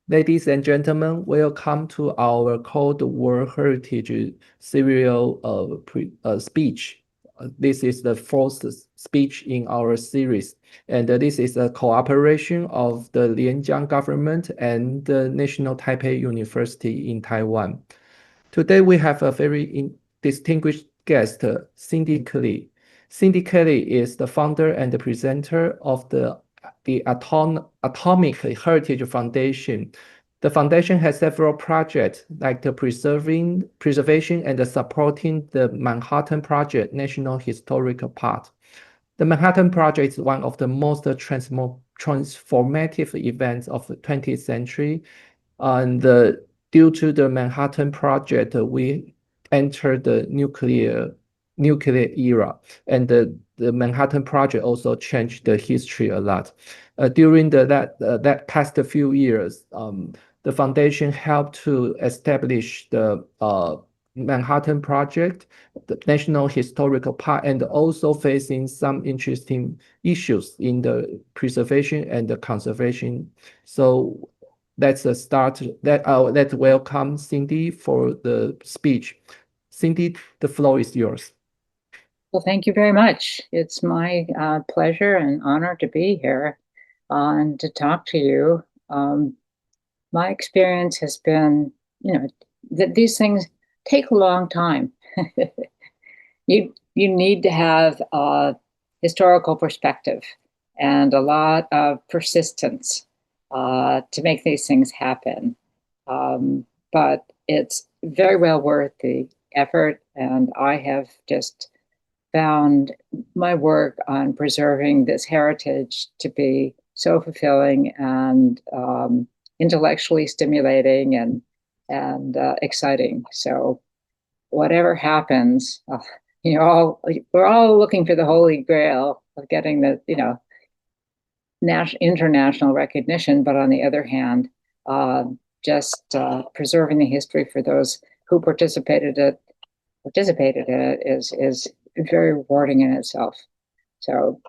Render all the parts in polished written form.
Ladies and gentlemen, welcome to our Cold War Heritage serial speech. This is the fourth speech in our series, and this is a cooperation of the Lianjiang government and the National Taipei University in Taiwan. Today we have a very distinguished guest, Cindy Kelly. Cindy Kelly is the founder and the presenter of the Atomic Heritage Foundation. The foundation has several projects like the preservation and supporting the Manhattan Project National Historical Park. The Manhattan Project is one of the most transformative events of the 20th century. And due to the Manhattan Project, we entered the nuclear era, and the Manhattan Project also changed the history a lot. During that past few years, the foundation helped to establish the Manhattan Project, the National Historical Park, and also facing some interesting issues in the preservation and the conservation. So let's start. Let's welcome Cindy for the speech. Cindy, the floor is yours. Well, thank you very much. It's my pleasure and honor to be here and to talk to you. My experience has been, that these things take a long time. You need to have a historical perspective and a lot of persistence to make these things happen. But it's very well worth the effort, and I have just found my work on preserving this heritage to be so fulfilling and intellectually stimulating and exciting. So whatever happens, we're all looking for the holy grail of getting the international recognition, but on the other hand, just preserving the history for those who participated in it is very rewarding in itself. So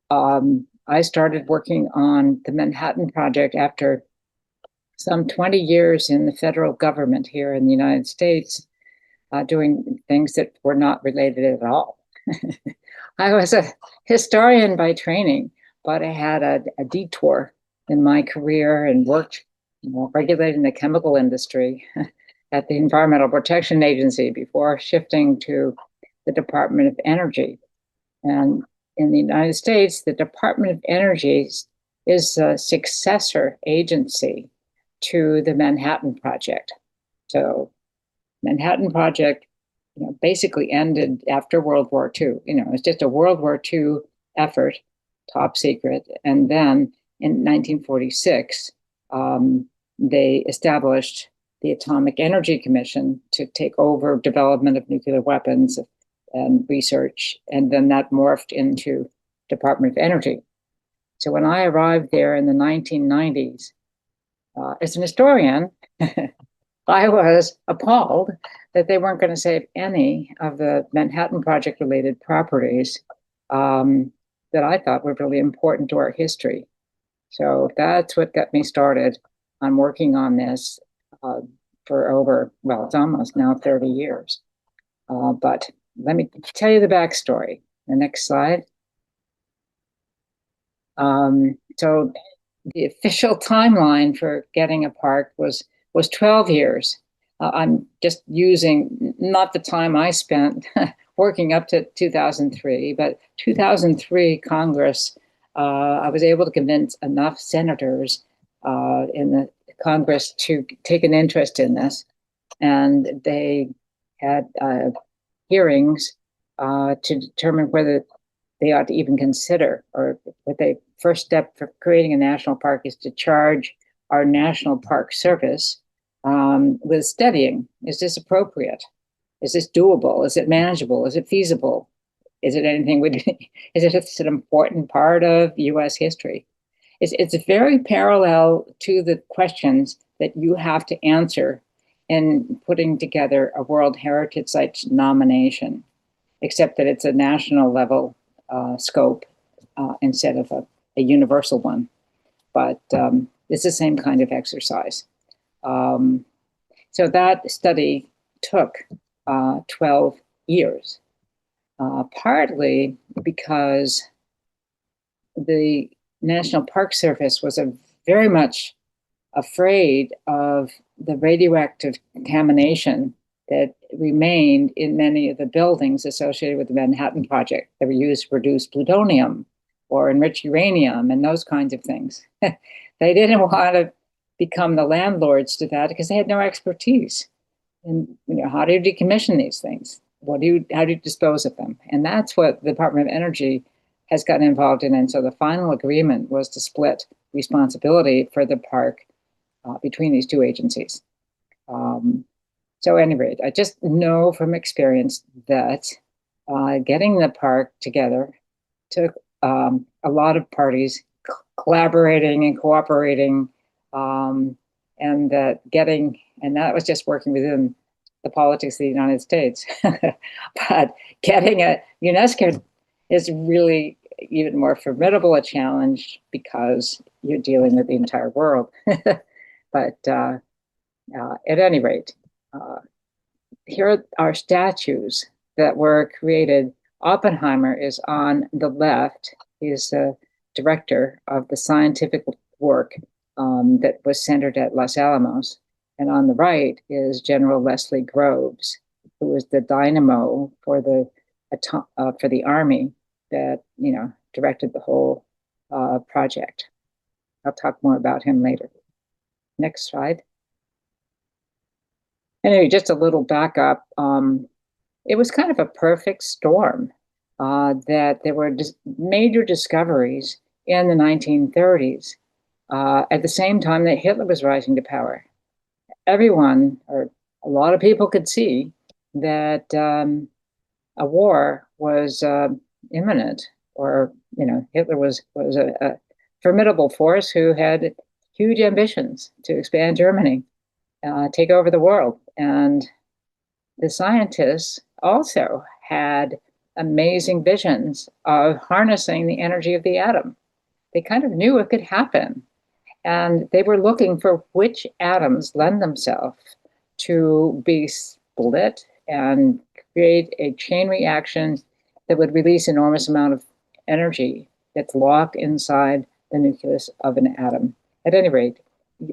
I started working on the Manhattan Project after some 20 years in the federal government here in the United States, doing things that were not related at all. I was a historian by training, but I had a detour in my career and worked regulating the chemical industry at the Environmental Protection Agency before shifting to the Department of Energy. And in the United States, the Department of Energy is a successor agency to the Manhattan Project. So Manhattan Project basically ended after World War II. It's just a World War II effort, top secret. And then in 1946, they established the Atomic Energy Commission to take over development of nuclear weapons and research, and then that morphed into Department of Energy. So when I arrived there in the 1990s, as an historian, I was appalled that they weren't going to save any of the Manhattan Project-related properties that I thought were really important to our history. So that's what got me started on working on this for over, it's almost now 30 years. But let me tell you the backstory. The next slide. So the official timeline for getting a park was 12 years. I'm just using not the time I spent working up to 2003, but 2003 Congress, I was able to convince enough senators in the Congress to take an interest in this, and they had hearings to determine whether they ought to even consider, or what the first step for creating a national park is to charge our National Park Service with studying. Is this appropriate? Is this doable? Is it manageable? Is it feasible? Is it anything? Is it an important part of U.S. history? It's very parallel to the questions that you have to answer in putting together a World Heritage Site nomination, except that it's a national level scope instead of a universal one. But it's the same kind of exercise. So that study took 12 years, partly because the National Park Service was very much afraid of the radioactive contamination that remained in many of the buildings associated with the Manhattan Project that were used to produce plutonium or enrich uranium and those kinds of things. They didn't want to become the landlords to that because they had no expertise. And how do you decommission these things? How do you dispose of them? And that's what the Department of Energy has gotten involved in. And so the final agreement was to split responsibility for the park between these two agencies. So at any rate, I just know from experience that getting the park together took a lot of parties collaborating and cooperating, and that was just working within the politics of the United States. But getting a UNESCO is really even more formidable a challenge because you're dealing with the entire world. But at any rate, here are statues that were created. Oppenheimer is on the left. He's the director of the scientific work that was centered at Los Alamos. And on the right is General Leslie Groves, who was the dynamo for the Army that directed the whole project. I'll talk more about him later. Next slide. Anyway, just a little backup. It was kind of a perfect storm that there were major discoveries in the 1930s at the same time that Hitler was rising to power. Everyone, or a lot of people, could see that a war was imminent, or Hitler was a formidable force who had huge ambitions to expand Germany, take over the world. And the scientists also had amazing visions of harnessing the energy of the atom. They kind of knew it could happen. And they were looking for which atoms lend themselves to be split and create a chain reaction that would release enormous amount of energy that's locked inside the nucleus of an atom. At any rate,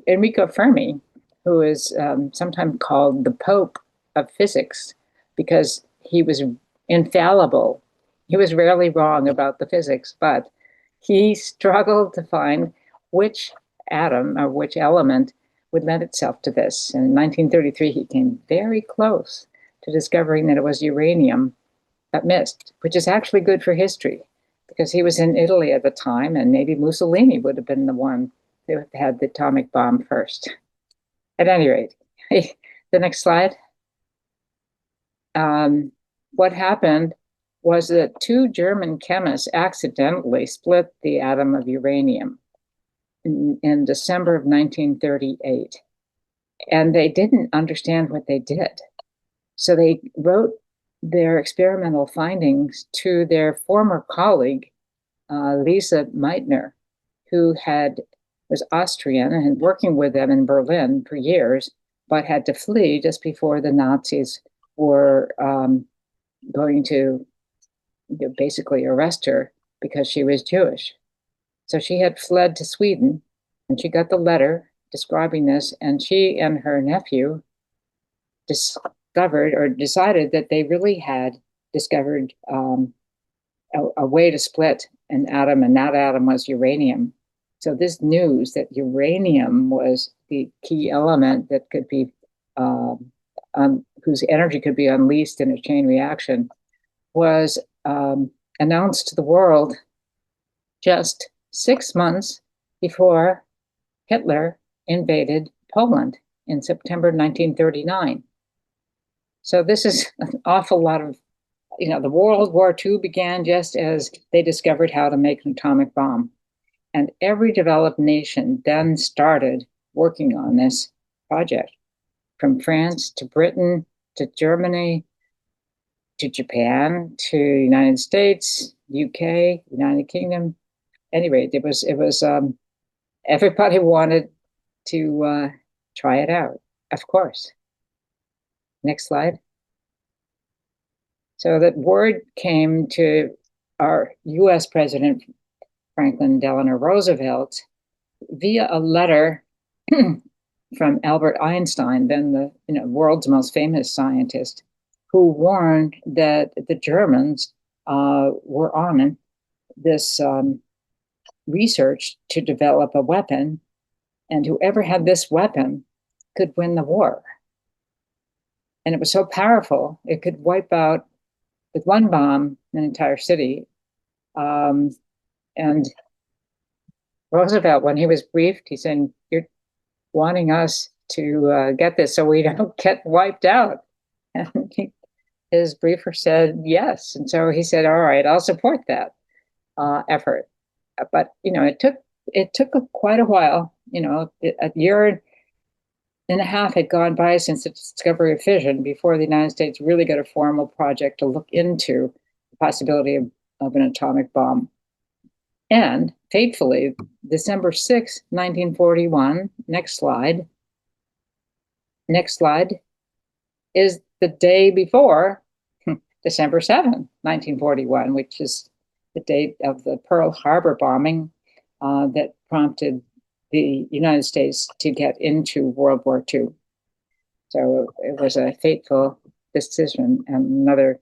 Enrico Fermi, who is sometimes called the Pope of physics because he was infallible. He was rarely wrong about the physics, but he struggled to find which atom or which element would lend itself to this. And in 1933, he came very close to discovering that it was uranium that missed, which is actually good for history because he was in Italy at the time, and maybe Mussolini would have been the one who had the atomic bomb first. At any rate, the next slide. What happened was that two German chemists accidentally split the atom of uranium in December of 1938. And they didn't understand what they did. So they wrote their experimental findings to their former colleague, Lisa Meitner, who was Austrian and had working with them in Berlin for years, but had to flee just before the Nazis were going to basically arrest her because she was Jewish. So she had fled to Sweden, and she got the letter describing this, and she and her nephew discovered or decided that they really had discovered a way to split an atom, and that atom was uranium. So this news that uranium was the key element that could be, whose energy could be unleashed in a chain reaction, was announced to the world just 6 months before Hitler invaded Poland in September 1939. So this is an awful lot of, the World War II began just as they discovered how to make an atomic bomb. And every developed nation then started working on this project, from France to Britain to Germany to Japan to United States, UK, United Kingdom. Anyway, it was everybody wanted to try it out, of course. Next slide. So that word came to our US President, Franklin Delano Roosevelt, via a letter from Albert Einstein, then the world's most famous scientist, who warned that the Germans were on this research to develop a weapon, and whoever had this weapon could win the war. And it was so powerful, it could wipe out with one bomb an entire city. And Roosevelt, when he was briefed, he said, "You're wanting us to get this so we don't get wiped out." And his briefer said yes. And so he said, "All right, I'll support that effort." But, it took quite a while, a year and a half had gone by since the discovery of fission before the United States really got a formal project to look into the possibility of an atomic bomb. And fatefully, December 6, 1941, next slide, is the day before December 7, 1941, which is the date of the Pearl Harbor bombing that prompted the United States to get into World War II. So it was a fateful decision and another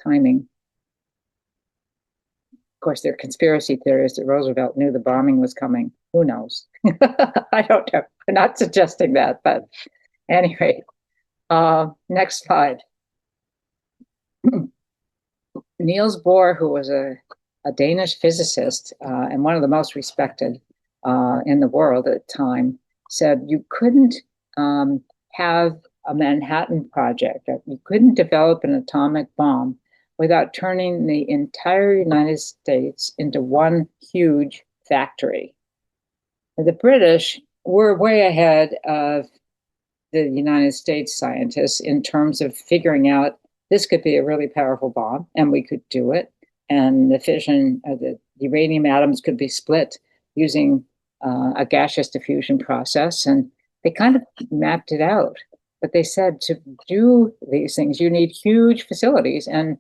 timing. Of course, there are conspiracy theories that Roosevelt knew the bombing was coming. Who knows? I don't know. I'm not suggesting that, but anyway, next slide. Niels Bohr, who was a Danish physicist and one of the most respected in the world at the time, said you couldn't have a Manhattan Project, you couldn't develop an atomic bomb without turning the entire United States into one huge factory. The British were way ahead of the United States scientists in terms of figuring out this could be a really powerful bomb, and we could do it. And the fission, the uranium atoms could be split using a gaseous diffusion process. And they kind of mapped it out. But they said to do these things, you need huge facilities. And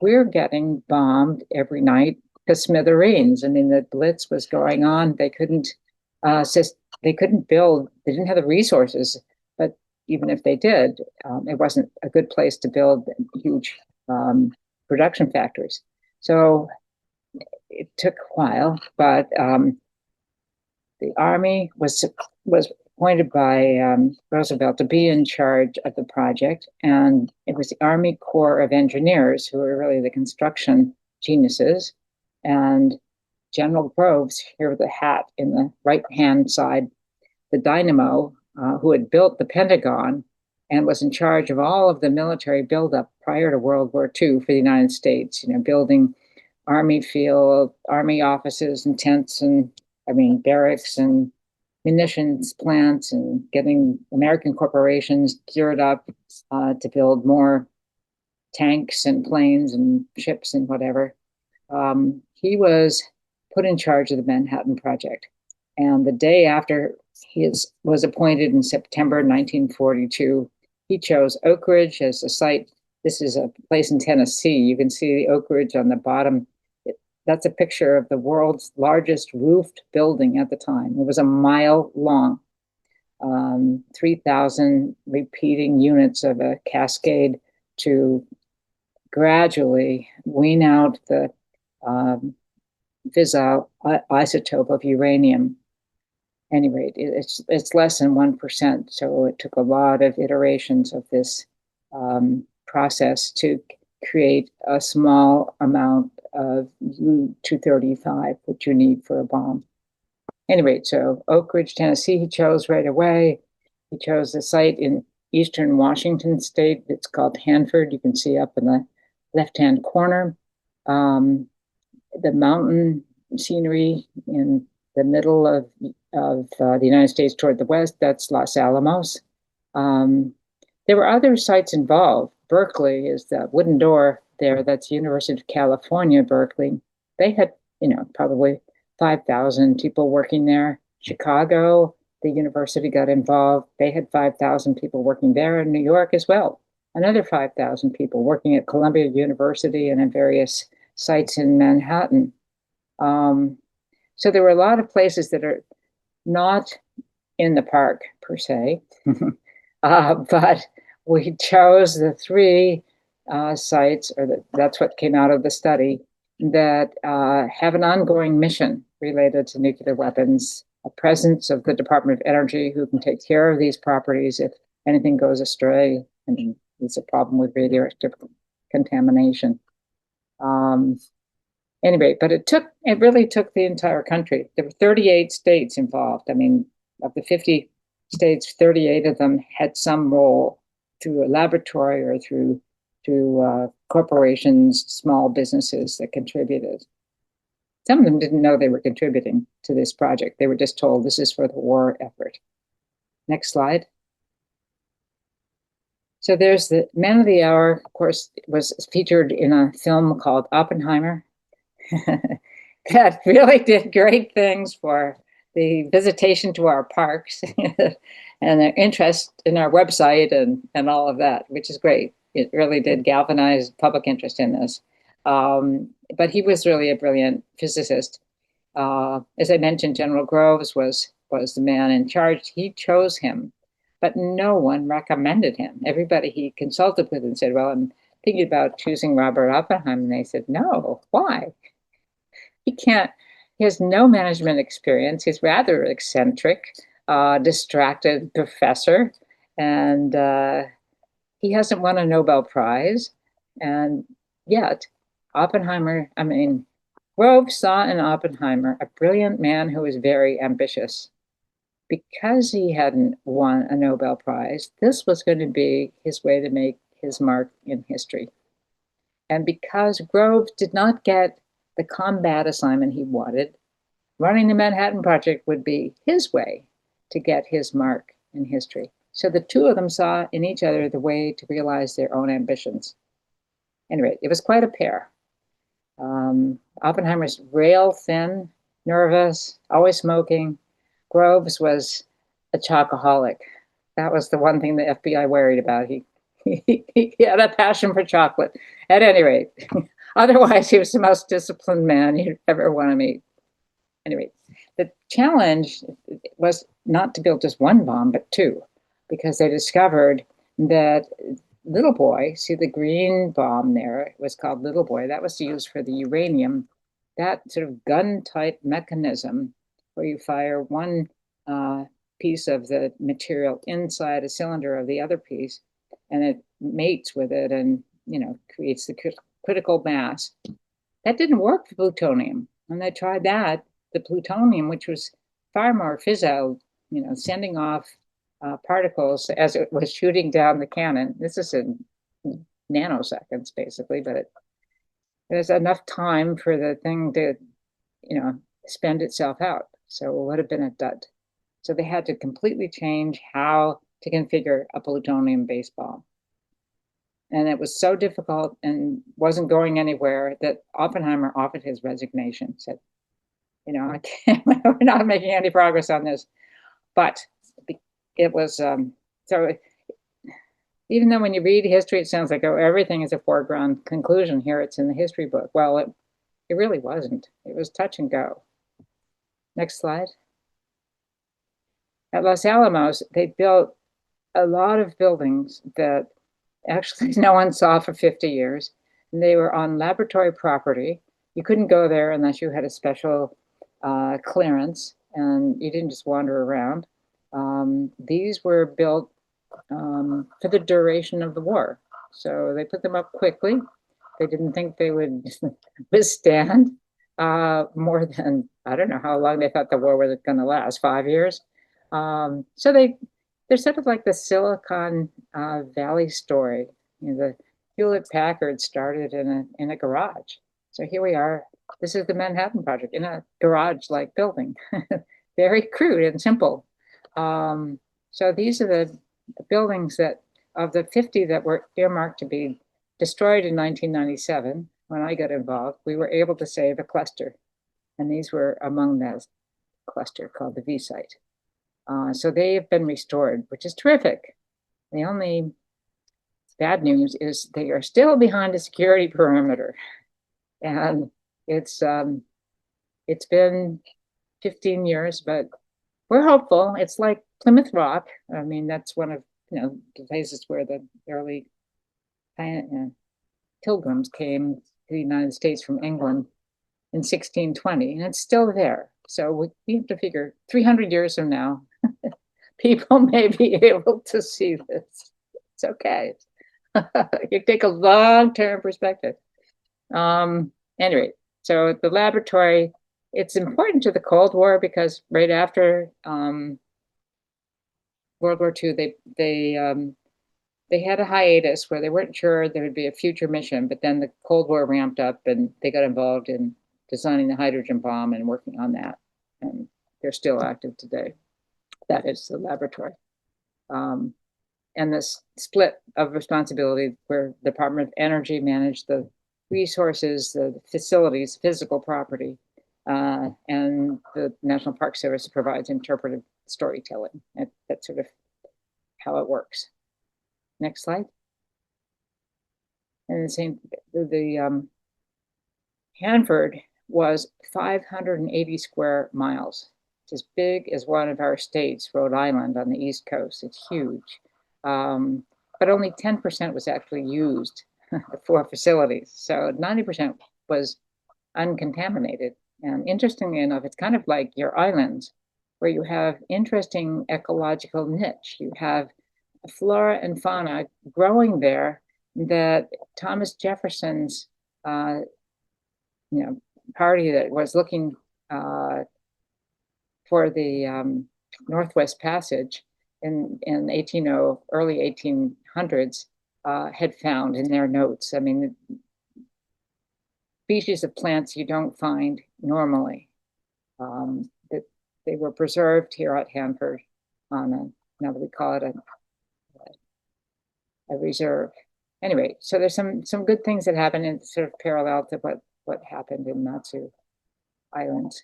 we're getting bombed every night to smithereens. I mean, the Blitz was going on. They couldn't build, they didn't have the resources. But even if they did, it wasn't a good place to build huge production factories. So it took a while, but the Army was appointed by Roosevelt to be in charge of the project, and it was the Army Corps of Engineers who were really the construction geniuses, and General Groves, here with the hat in the right-hand side, the dynamo, who had built the Pentagon and was in charge of all of the military buildup prior to World War II for the United States, building Army field, Army offices and tents and, barracks and munitions plants and getting American corporations geared up to build more tanks and planes and ships and whatever. He was put in charge of the Manhattan Project. And the day after he was appointed in September 1942, he chose Oak Ridge as the site. This is a place in Tennessee. You can see the Oak Ridge on the bottom. That's a picture of the world's largest roofed building at the time. It was a mile long, 3,000 repeating units of a cascade to gradually wean out the fissile isotope of uranium. At any rate, it's less than 1%. So it took a lot of iterations of this process to create a small amount of U-235, which you need for a bomb. Anyway, so Oak Ridge, Tennessee, he chose right away. He chose a site in eastern Washington state. It's called Hanford. You can see up in the left-hand corner. The mountain scenery in the middle of the United States toward the west, that's Los Alamos. There were other sites involved. Berkeley is the wooden door there. That's University of California, Berkeley. They had, probably 5,000 people working there. Chicago, the university got involved. They had 5,000 people working there in New York as well. Another 5,000 people working at Columbia University and at various sites in Manhattan. So there were a lot of places that are not in the park per se, but we chose the three sites, or that's what came out of the study, that have an ongoing mission related to nuclear weapons, a presence of the Department of Energy who can take care of these properties if anything goes astray. I mean, it's a problem with radioactive contamination. Anyway, but it really took the entire country. There were 38 states involved. I mean, of the 50 states, 38 of them had some role through a laboratory or through corporations, small businesses that contributed. Some of them didn't know they were contributing to this project. They were just told this is for the war effort. Next slide. So there's the Man of the Hour, of course, was featured in a film called Oppenheimer that really did great things for the visitation to our parks and the interest in our website and all of that, which is great. It really did galvanize public interest in this. But he was really a brilliant physicist. As I mentioned, General Groves was the man in charge. He chose him, but no one recommended him. Everybody he consulted with and said, well, I'm thinking about choosing Robert Oppenheimer. And they said, no, why? He has no management experience. He's rather eccentric, distracted professor, and he hasn't won a Nobel Prize. And yet, Groves saw in Oppenheimer a brilliant man who was very ambitious. Because he hadn't won a Nobel Prize, this was going to be his way to make his mark in history. And because Groves did not get the combat assignment he wanted, running the Manhattan Project would be his way to get his mark in history. So the two of them saw in each other the way to realize their own ambitions. Anyway, it was quite a pair. Oppenheimer's rail thin, nervous, always smoking. Groves was a chocoholic. That was the one thing the FBI worried about. He had a passion for chocolate. At any rate, otherwise he was the most disciplined man you'd ever want to meet. Anyway, the challenge was not to build just one bomb, but two, because they discovered that Little Boy, see the green bomb there, it was called Little Boy, that was used for the uranium, that sort of gun-type mechanism where you fire one piece of the material inside a cylinder of the other piece, and it mates with it and, creates the critical mass. That didn't work for plutonium. When they tried that, the plutonium, which was far more fissile, sending off particles as it was shooting down the cannon. This is in nanoseconds, basically, but there's enough time for the thing to, spend itself out. So it would have been a dud. So they had to completely change how to configure a plutonium-based bomb. And it was so difficult and wasn't going anywhere that Oppenheimer offered his resignation, said, I can't, we're not making any progress on this. But it was, so even though when you read history, it sounds like, oh, everything is a foreground conclusion. Here it's in the history book. Well, it really wasn't. It was touch and go. Next slide. At Los Alamos, they built a lot of buildings that actually no one saw for 50 years. And they were on laboratory property. You couldn't go there unless you had a special clearance, and you didn't just wander around. These were built for the duration of the war. So they put them up quickly. They didn't think they would withstand more than, I don't know how long they thought the war was going to last, 5 years. So they're sort of like the Silicon Valley story. The Hewlett-Packard started in a garage. So here we are. This is the Manhattan Project in a garage-like building. Very crude and simple. So these are the buildings that, of the 50 that were earmarked to be destroyed in 1997, when I got involved, we were able to save a cluster. And these were among that cluster called the V site. So they have been restored, which is terrific. The only bad news is they are still behind a security perimeter. And it's been 15 years, but we're hopeful. It's like Plymouth Rock. I mean, that's one of the places where the early pilgrims came to the United States from England in 1620, and it's still there. So we have to figure 300 years from now, people may be able to see this. It's okay. You take a long-term perspective. Anyway, so the laboratory, it's important to the Cold War because right after World War II, they had a hiatus where they weren't sure there would be a future mission, but then the Cold War ramped up and they got involved in designing the hydrogen bomb and working on that. And they're still active today. That is the laboratory. And this split of responsibility where the Department of Energy managed the resources, the facilities, physical property, and the National Park Service provides interpretive storytelling. That's sort of how it works. Next slide. And the Hanford was 580 square miles. It's as big as one of our states, Rhode Island, on the East Coast. It's huge. But only 10% was actually used for facilities. So 90% was uncontaminated. And interestingly enough, it's kind of like your islands where you have interesting ecological niche. You have flora and fauna growing there that Thomas Jefferson's party that was looking for the Northwest Passage in early 1800s had found in their notes. I mean, species of plants you don't find normally. That they were preserved here at Hanford on now that we call it a reserve. Anyway, so there's some good things that happen and sort of parallel to what happened in Matsu Islands.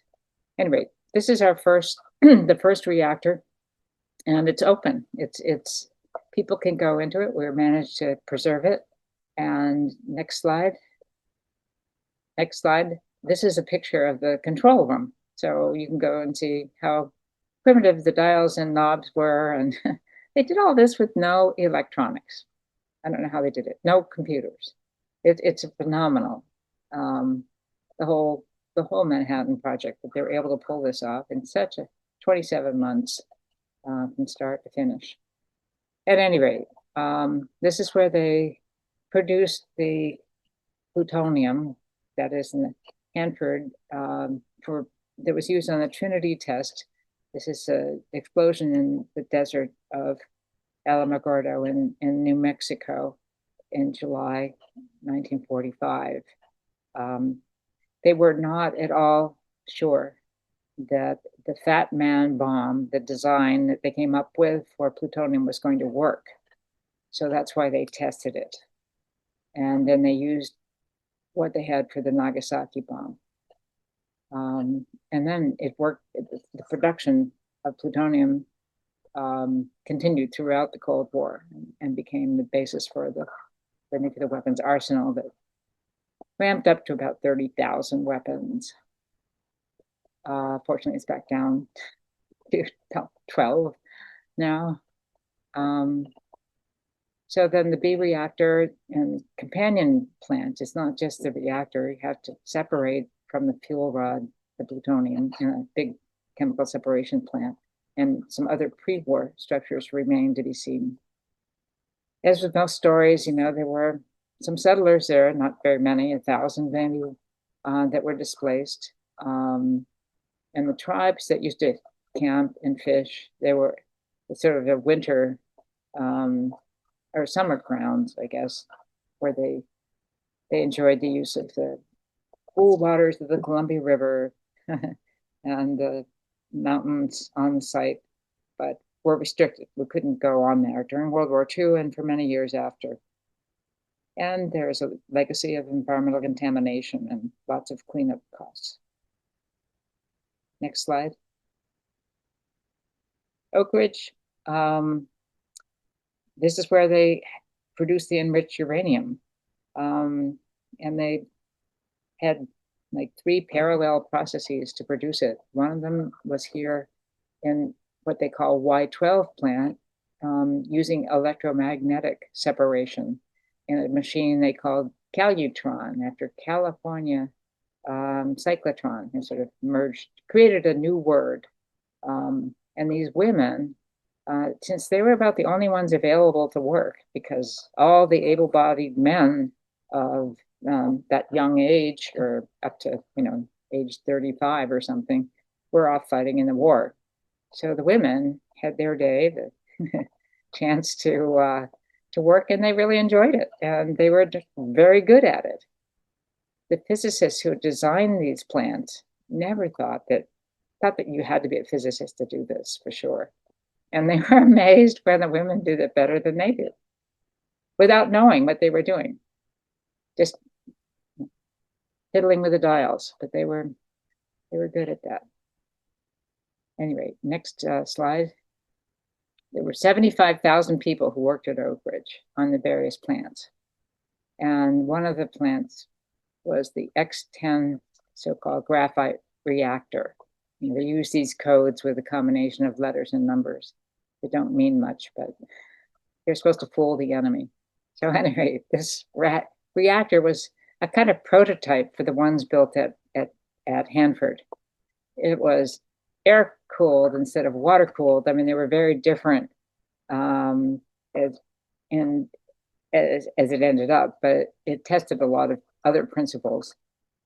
Anyway, this is our first the first reactor, and it's open. It's people can go into it. We've managed to preserve it. And next slide. Next slide. This is a picture of the control room. So you can go and see how primitive the dials and knobs were. And they did all this with no electronics. I don't know how they did it. No computers. It's phenomenal. The whole Manhattan Project, that they were able to pull this off in such a 27 months from start to finish. At any rate, this is where they produced the plutonium that is in the Hanford that was used on the Trinity test. This is an explosion in the desert of Alamogordo in New Mexico in July 1945. They were not at all sure that the Fat Man bomb, the design that they came up with for plutonium, was going to work. So that's why they tested it. And then they used what they had for the Nagasaki bomb. And then it worked. The production of plutonium continued throughout the Cold War and became the basis for the nuclear weapons arsenal that ramped up to about 30,000 weapons. Fortunately, it's back down to about 12 now. So then the B reactor and companion plant is not just the reactor. You have to separate from the fuel rod the plutonium in a big chemical separation plant, and some other pre-war structures remain to be seen. As with most stories, there were some settlers there, not very many, 1,000 maybe, that were displaced. And the tribes that used to camp and fish, they were sort of a winter or summer grounds, I guess, where they enjoyed the use of the cool waters of the Columbia River and the mountains on the site, but were restricted. We couldn't go on there during World War II and for many years after. And there's a legacy of environmental contamination and lots of cleanup costs. Next slide. Oak Ridge, this is where they produce the enriched uranium. And they had like 3 parallel processes to produce it. One of them was here in what they call Y12 plant, using electromagnetic separation in a machine they called Calutron, after California cyclotron, and sort of merged, created a new word. And these women, since they were about the only ones available to work, because all the able-bodied men of that young age, or up to, age 35 or something, were off fighting in the war. So the women had their day, the chance to work, and they really enjoyed it, and they were very good at it. The physicists who designed these plants never thought that you had to be a physicist to do this, for sure. And they were amazed when the women did it better than they did, without knowing what they were doing, just fiddling with the dials. But they were good at that. Anyway, next slide. There were 75,000 people who worked at Oak Ridge on the various plants. And one of the plants was the X10 so-called graphite reactor. They use these codes with a combination of letters and numbers that don't mean much, but they're supposed to fool the enemy. So anyway, this reactor was a kind of prototype for the ones built at Hanford. It was air-cooled instead of water-cooled. I mean, they were very different as it ended up, but it tested a lot of other principles.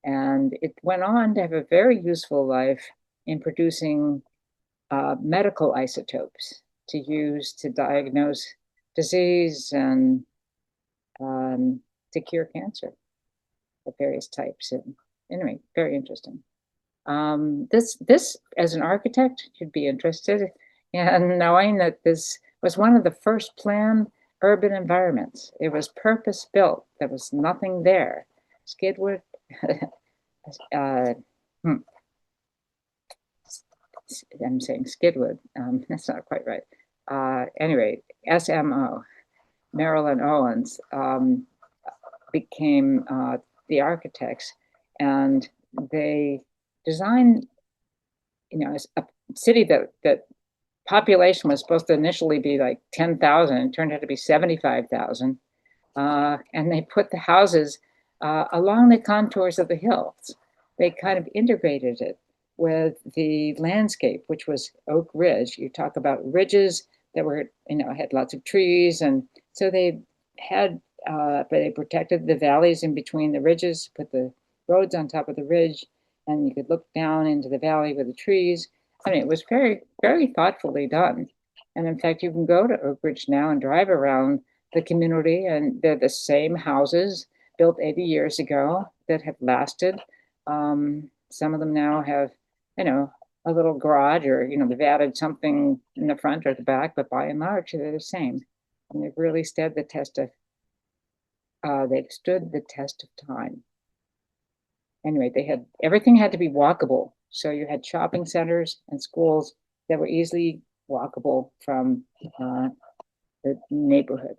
And it went on to have a very useful life in producing medical isotopes to use to diagnose disease and to cure cancer of various types. And anyway, very interesting. This as an architect, you'd be interested in knowing that this was one of the first planned urban environments. It was purpose built. There was nothing there. Skidwood, I'm saying Skidwood. That's not quite right. Anyway, SMO, Marilyn Owens, became the architects, and they designed, a city that population was supposed to initially be like 10,000, and turned out to be 75,000. And they put the houses along the contours of the hills. They kind of integrated it with the landscape, which was Oak Ridge. You talk about ridges that were, had lots of trees. And so they had, but they protected the valleys in between the ridges, put the roads on top of the ridge, and you could look down into the valley with the trees. I mean, it was very, very thoughtfully done. And in fact, you can go to Oak Ridge now and drive around the community, and they're the same houses built 80 years ago that have lasted. Some of them now have, a little garage, or, they've added something in the front or the back, but by and large, they're the same. And they've really stood the test of time. Anyway, everything had to be walkable. So you had shopping centers and schools that were easily walkable from the neighborhood.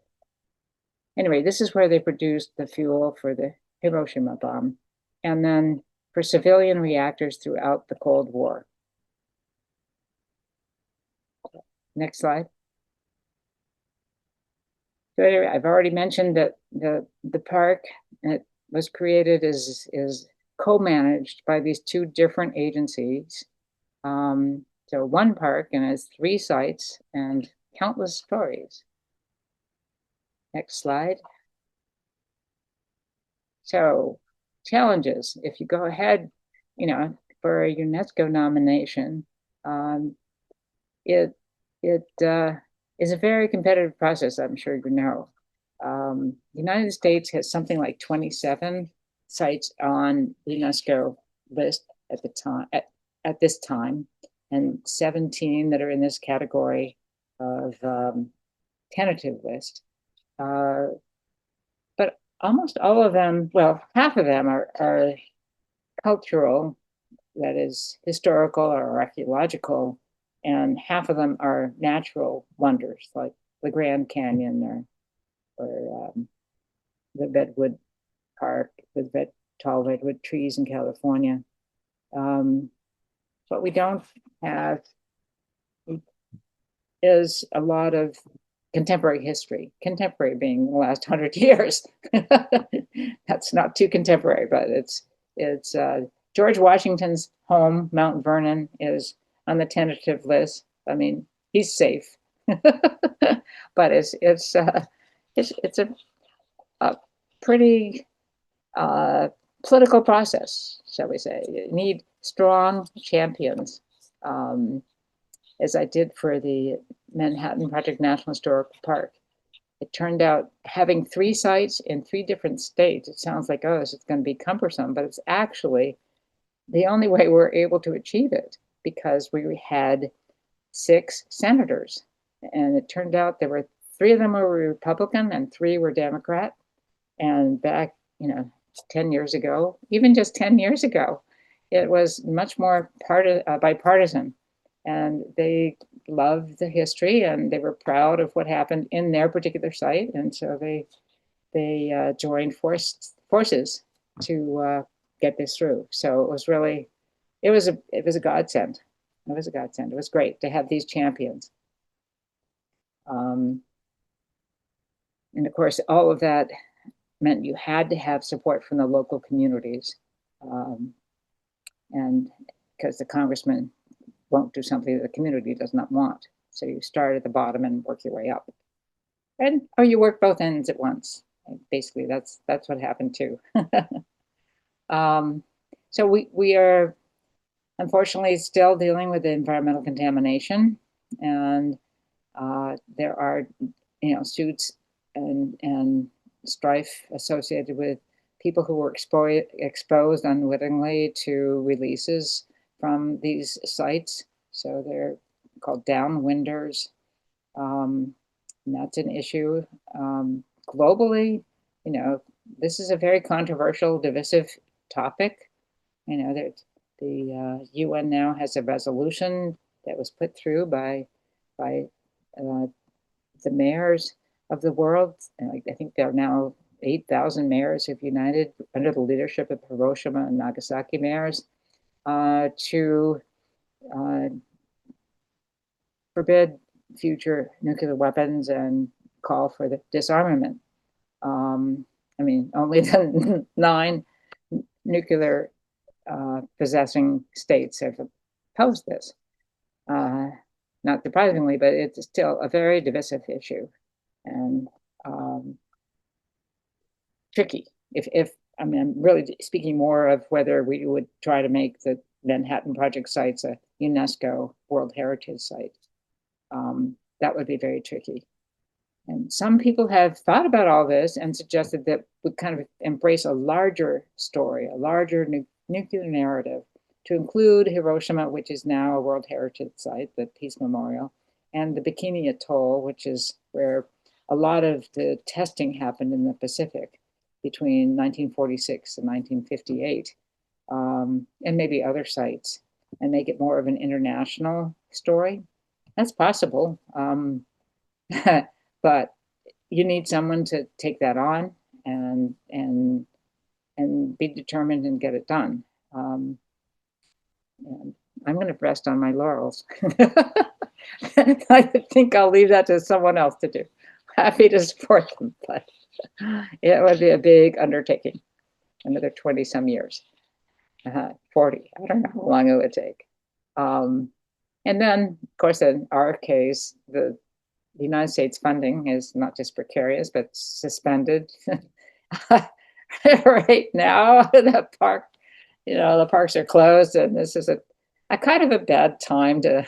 Anyway, this is where they produced the fuel for the Hiroshima bomb, and then for civilian reactors throughout the Cold War. Next slide. So anyway, I've already mentioned that the park that was created is co-managed by these 2 different agencies. So one park, and has 3 sites and countless stories. Next slide. So challenges, if you go ahead, for a UNESCO nomination, it is a very competitive process, I'm sure you know. The United States has something like 27 sites on the UNESCO list at the time, at this time, and 17 that are in this category of tentative list. But almost all of them, well, half of them are cultural, that is historical or archaeological and half of them are natural wonders, like the Grand Canyon or the Redwood Park with tall redwood trees in California. What we don't have is a lot of contemporary history, contemporary being the last 100 years. That's not too contemporary, but it's George Washington's home, Mount Vernon, is on the tentative list. I mean, he's safe, but it's a pretty political process, shall we say. You need strong champions, as I did for the Manhattan Project National Historical Park. It turned out having 3 sites in 3 different states, it sounds like, oh, this is going to be cumbersome, but it's actually the only way we're able to achieve it, because we had 6 senators. And it turned out there were 3 of them were Republican and 3 were Democrat. And back, 10 years ago, even just 10 years ago, it was much more bipartisan. And they loved the history and they were proud of what happened in their particular site. And so they joined forces to get this through. So it was really, it was a godsend. It was a godsend. It was great to have these champions. And of course, all of that meant you had to have support from the local communities. And because the congressman won't do something that the community does not want. So you start at the bottom and work your way up. Or you work both ends at once. And basically, that's what happened too. So we are unfortunately still dealing with the environmental contamination, and there are suits and strife associated with people who were exposed unwittingly to releases from these sites. So they're called downwinders. And that's an issue. Globally, this is a very controversial, divisive topic. The UN now has a resolution that was put through by the mayors of the world. And I think there are now 8,000 mayors have united under the leadership of Hiroshima and Nagasaki mayors to forbid future nuclear weapons and call for the disarmament. Only the 9 nuclear possessing states have opposed this. Not surprisingly, but it's still a very divisive issue and tricky. I'm really speaking more of whether we would try to make the Manhattan Project sites a UNESCO World Heritage Site. That would be very tricky. And some people have thought about all this and suggested that we kind of embrace a larger story, a larger nuclear narrative to include Hiroshima, which is now a World Heritage Site, the Peace Memorial, and the Bikini Atoll, which is where a lot of the testing happened in the Pacific between 1946 and 1958, and maybe other sites, and make it more of an international story. That's possible, but you need someone to take that on and be determined and get it done. And I'm going to rest on my laurels. I think I'll leave that to someone else to do. Happy to support them, but it would be a big undertaking. Another 20 some years, 40. I don't know how long it would take. And then, of course, in our case, the United States funding is not just precarious, but suspended. Right now, the parks are closed, and this is a kind of a bad time to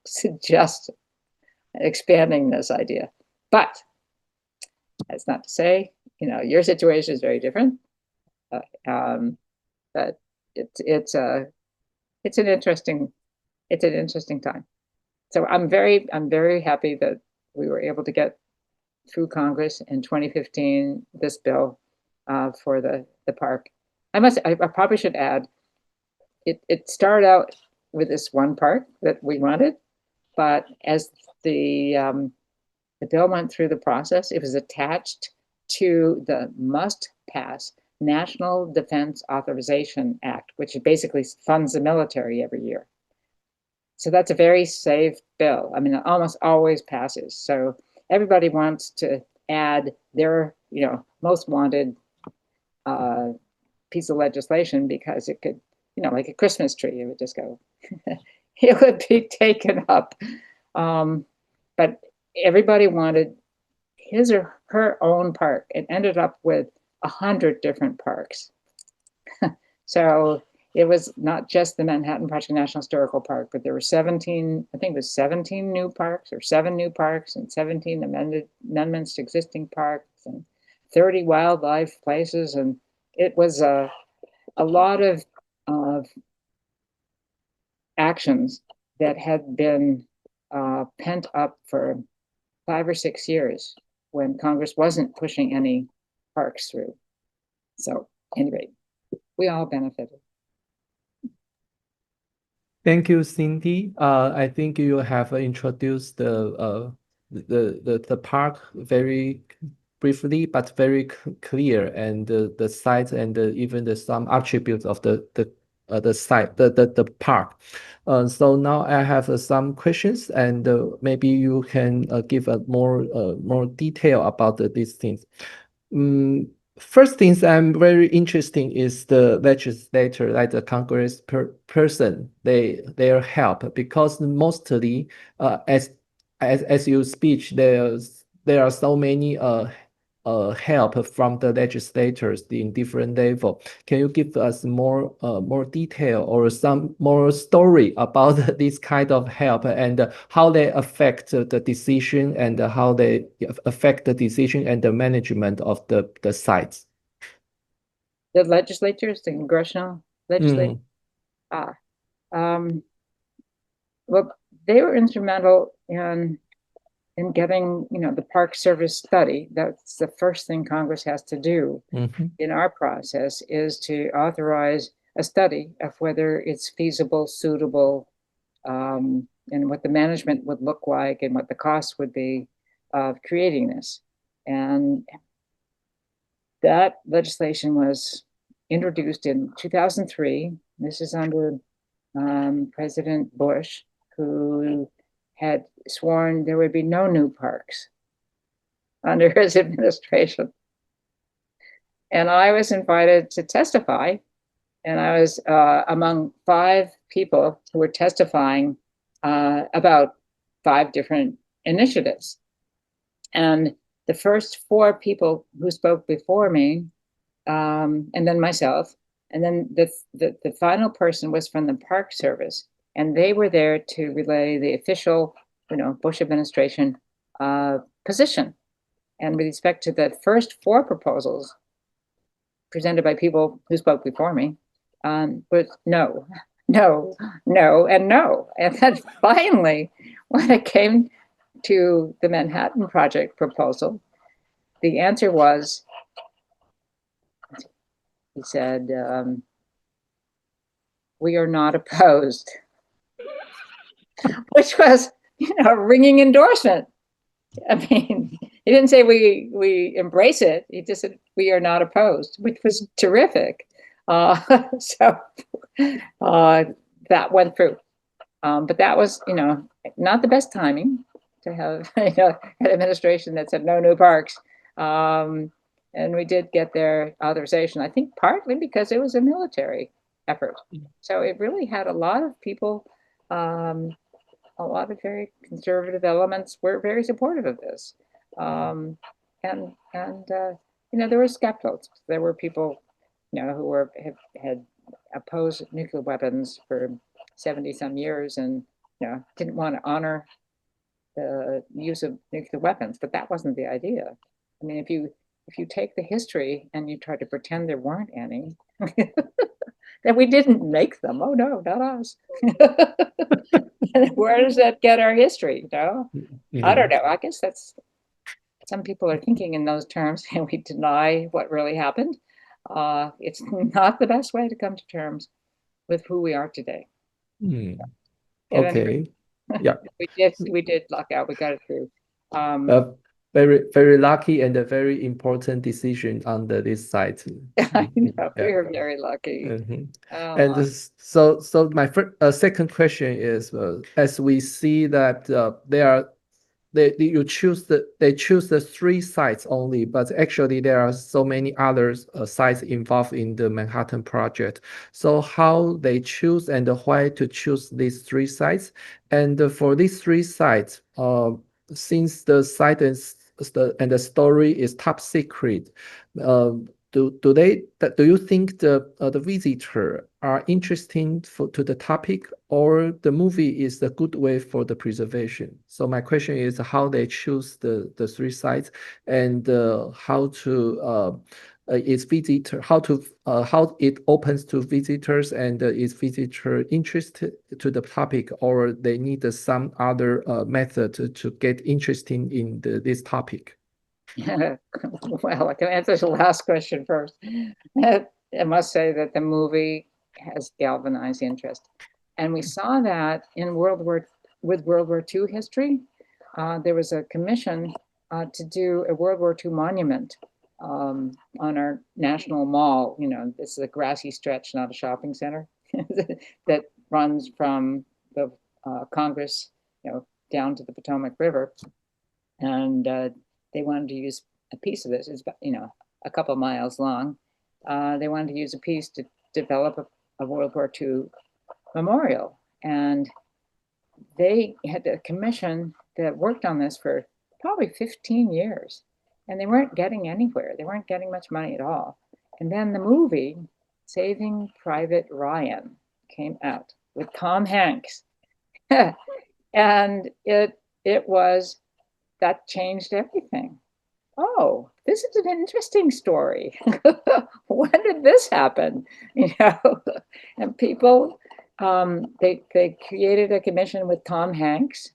suggest expanding this idea. But that's not to say, your situation is very different. But it's an interesting time. So I'm very happy that we were able to get through Congress in 2015 this bill for the park. I probably should add, it started out with this one park that we wanted, but as the bill went through the process, it was attached to the must-pass National Defense Authorization Act, which basically funds the military every year. So that's a very safe bill. I mean, it almost always passes. So everybody wants to add their, most wanted piece of legislation because it could, like a Christmas tree, it would just go, it would be taken up. But everybody wanted his or her own park. It ended up with 100 different parks. So it was not just the Manhattan Project National Historical Park, but there were 17, I think it was 17 new parks or 7 new parks and 17 amendments to existing parks and 30 wildlife places. And it was a lot of actions that had been pent up for 5 or 6 years when Congress wasn't pushing any parks through. So anyway, we all benefited. Thank you, Cindy. I think you have introduced the park very briefly, but very clear, and the site and even some attributes of the site, the park. So now I have some questions, and maybe you can give a more detail about these things. First things I'm very interested is the legislator, like the Congress person, their help, because mostly as you speak, there are so many help from the legislators in different level. Can you give us more detail or some more story about this kind of help and how they affect the decision and how they affect the decision and the management of the sites? The legislatures, the congressional legislators, well, they were instrumental in getting, the Park Service study. That's the first thing Congress has to do in our process, is to authorize a study of whether it's feasible, suitable, and what the management would look like and what the costs would be of creating this. And that legislation was introduced in 2003. This is under President Bush, who had sworn there would be no new parks under his administration. And I was invited to testify, and I was among 5 people who were testifying about 5 different initiatives. And the first 4 people who spoke before me, and then myself, and then the final person was from the Park Service, and they were there to relay the official, Bush administration position. And with respect to the first 4 proposals presented by people who spoke before me, was no, no, no, and no. And then finally, when it came to the Manhattan Project proposal, the answer was, he said, we are not opposed, which was, a ringing endorsement. I mean, he didn't say we embrace it. He just said we are not opposed, which was terrific. So that went through. But that was, not the best timing to have, an administration that said no new parks. And we did get their authorization, I think partly because it was a military effort. So it really had a lot of people, a lot of very conservative elements were very supportive of this. And there were scapegoats. There were people, who had opposed nuclear weapons for 70 some years and, didn't want to honor the use of nuclear weapons, but that wasn't the idea. I mean, if you take the history and you try to pretend there weren't any, that we didn't make them. Oh no, not us. Where does that get our history? No, I don't know. I guess that's, some people are thinking in those terms, and we deny what really happened. It's not the best way to come to terms with who we are today. Okay. Yeah. We did luck out. We got it through. Very, very lucky and a very important decision on this site. I know, we Yeah. were very lucky. And so my second question is, as we see that they choose the 3 sites only, but actually there are so many other sites involved in the Manhattan project. So how they choose and why to choose these 3 sites, and for these 3 sites, since the site and the story is top secret, do you think the visitor are interesting to the topic, or the movie is a good way for the preservation? So my question is how they choose the 3 sites, and how to how it opens to visitors, and is visitor interested to the topic, or they need some other method to get interested in this topic? Well, I can answer the last question first. I must say that the movie has galvanized interest, and we saw that in World War II history. There was a commission to do a World War II monument on our National Mall. You know, this is a grassy stretch, not a shopping center, that runs from the Congress, you know, down to the Potomac River, and they wanted to use a piece of this. It's about, you know, a couple of miles long. They wanted to use a piece to develop a World War II memorial, and they had a commission that worked on this for probably 15 years, and they weren't getting anywhere. They weren't getting much money at all. And then the movie Saving Private Ryan came out with Tom Hanks, and that changed everything. Oh, this is an interesting story. When did this happen? You know, and people, they created a commission with Tom Hanks,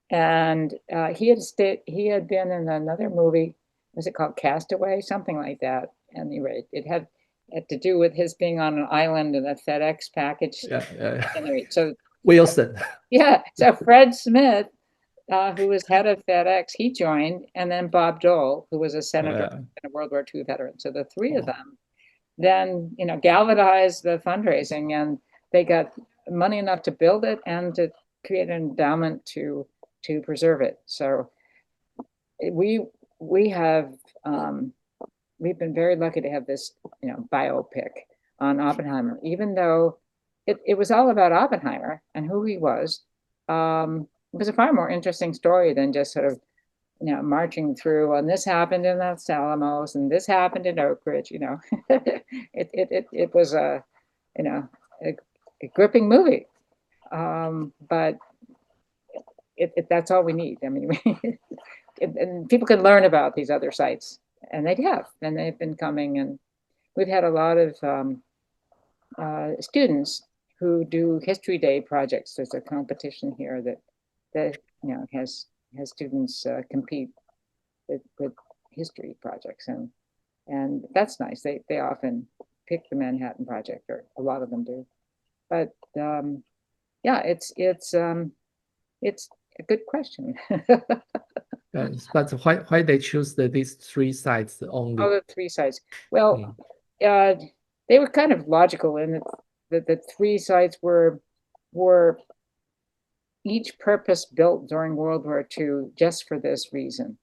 and he had been in another movie. Was it called Castaway? Something like that. Anyway, it had to do with his being on an island in a FedEx package. Yeah. Anyway, so Wilson. Yeah. So Fred Smith, who was head of FedEx, he joined, and then Bob Dole, who was a senator and a World War II veteran. So the 3 of them then, you know, galvanized the fundraising, and they got money enough to build it and to create an endowment to preserve it. So we've been very lucky to have this, you know, biopic on Oppenheimer, even though it was all about Oppenheimer and who he was. It was a far more interesting story than just sort of, you know, marching through, and this happened in Los Alamos and this happened in Oak Ridge. You know, it was a, you know, a gripping movie, but that's all we need. I mean, and people can learn about these other sites, and they've been coming, and we've had a lot of students who do History Day projects. There's a competition here that you know has students compete with history projects, and that's nice. They often pick the Manhattan Project, or a lot of them do. But yeah, it's a good question. But why they choose these 3 sites only? Oh, the 3 sites. Well, they were kind of logical in that the 3 sites were each purpose built during World War II just for this reason.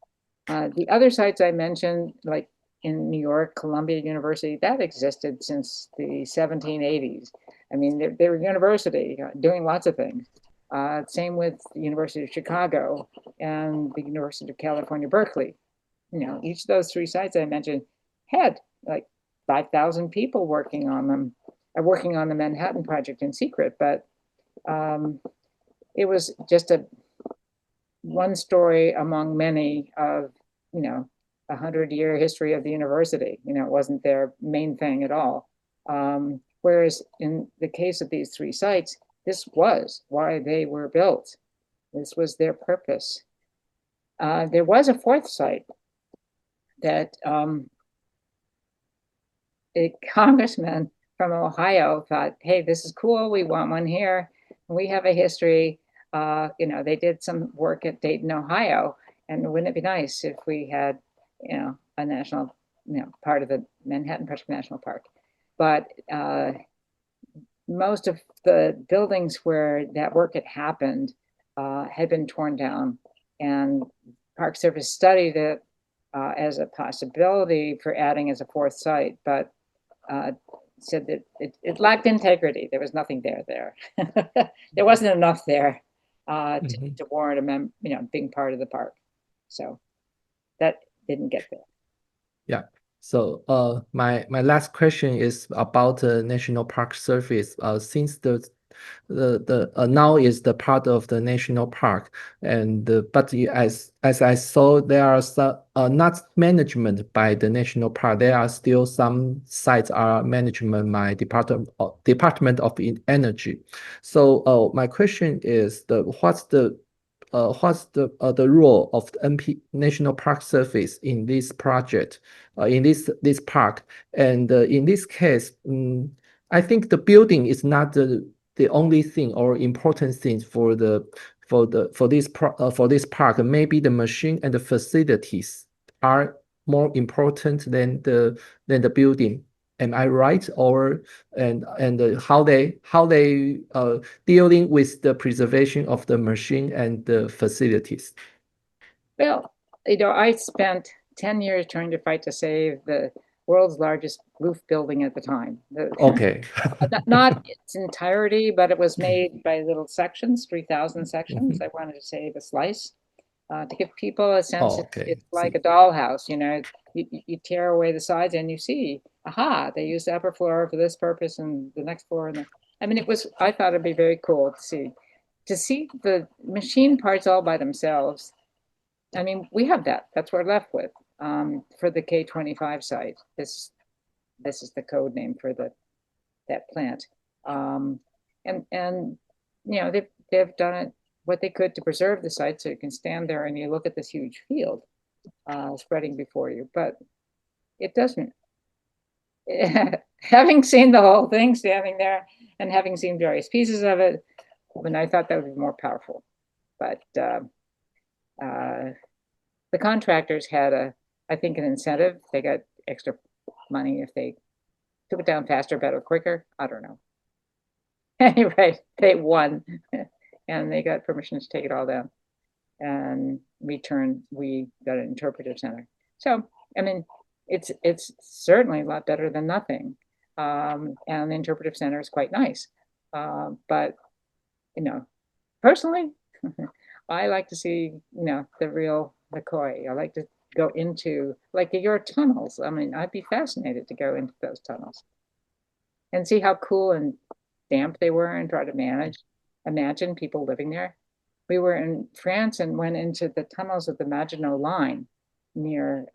The other sites I mentioned, like in New York, Columbia University, that existed since the 1780s. I mean, they were a university doing lots of things. Same with the University of Chicago and the University of California, Berkeley. You know, each of those 3 sites I mentioned had like 5,000 people working on them, working on the Manhattan Project in secret, but it was just one story among many of, you know, 100-year history of the university. You know, it wasn't their main thing at all. Whereas in the case of these 3 sites, this was why they were built. This was their purpose. There was a 4th site that a congressman from Ohio thought, hey, this is cool. We want one here. We have a history. they did some work at Dayton, Ohio, and wouldn't it be nice if we had, a national, part of the Manhattan Project National Park? But most of the buildings where that work had happened had been torn down, and Park Service studied it as a possibility for adding as a fourth site, but said that it lacked integrity. There was nothing there. There wasn't enough there to warrant being part of the park. So that didn't get there. Yeah. So my last question is about the National Park Service. Since the now is the part of the national park, and but as I saw, there are some not management by the national park. There are still some sites are management by Department of Energy. So my question is what's the role of the National Park Service in this project, in this park, and in this case, I think the building is not the only thing or important thing for this park. Maybe the machine and the facilities are more important than the building. Am I right? Or and how they dealing with the preservation of the machine and the facilities? Well, I spent 10 years trying to fight to save the world's largest roof building at the time. Okay. Not its entirety, but it was made by little sections, 3,000 sections. I wanted to save a slice to give people a sense it's like a dollhouse. You tear away the sides and you see, aha, they used the upper floor for this purpose and the next floor. I thought it'd be very cool to see the machine parts all by themselves. We have that. That's what we're left with for the K25 site. This is the code name for that plant. They've done it what they could to preserve the site so you can stand there and you look at this huge field spreading before you. But it doesn't. Having seen the whole thing standing there and having seen various pieces of it, I thought that would be more powerful. But the contractors had I think an incentive. They got extra money if they took it down faster, better, quicker. I don't know. Anyway, they won and they got permission to take it all down. And we got an interpretive center. So, it's certainly a lot better than nothing. And the interpretive center is quite nice. But, personally, I like to see, the real McCoy. I like to go into your tunnels. I'd be fascinated to go into those tunnels and see how cool and damp they were and try to imagine people living there. We were in France and went into the tunnels of the Maginot Line near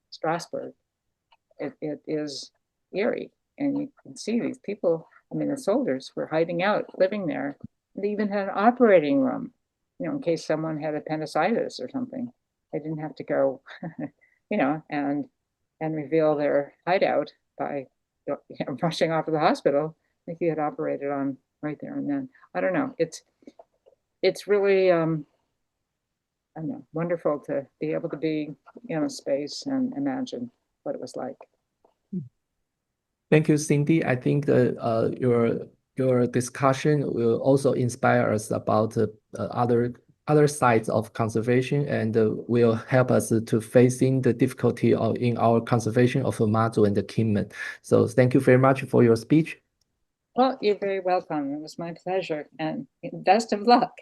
Strasbourg. It is eerie, and you can see these people. The soldiers were hiding out, living there. They even had an operating room, in case someone had appendicitis or something. They didn't have to go, and reveal their hideout by rushing off to the hospital. I think he had operated on right there and then. I don't know. It's really wonderful to be able to be in a space and imagine what it was like. Thank you, Cindy. I think your discussion will also inspire us about other sides of conservation and will help us to facing the difficulty in our conservation of Mazu and the Kinmen. So thank you very much for your speech. Well, you're very welcome. It was my pleasure, and best of luck.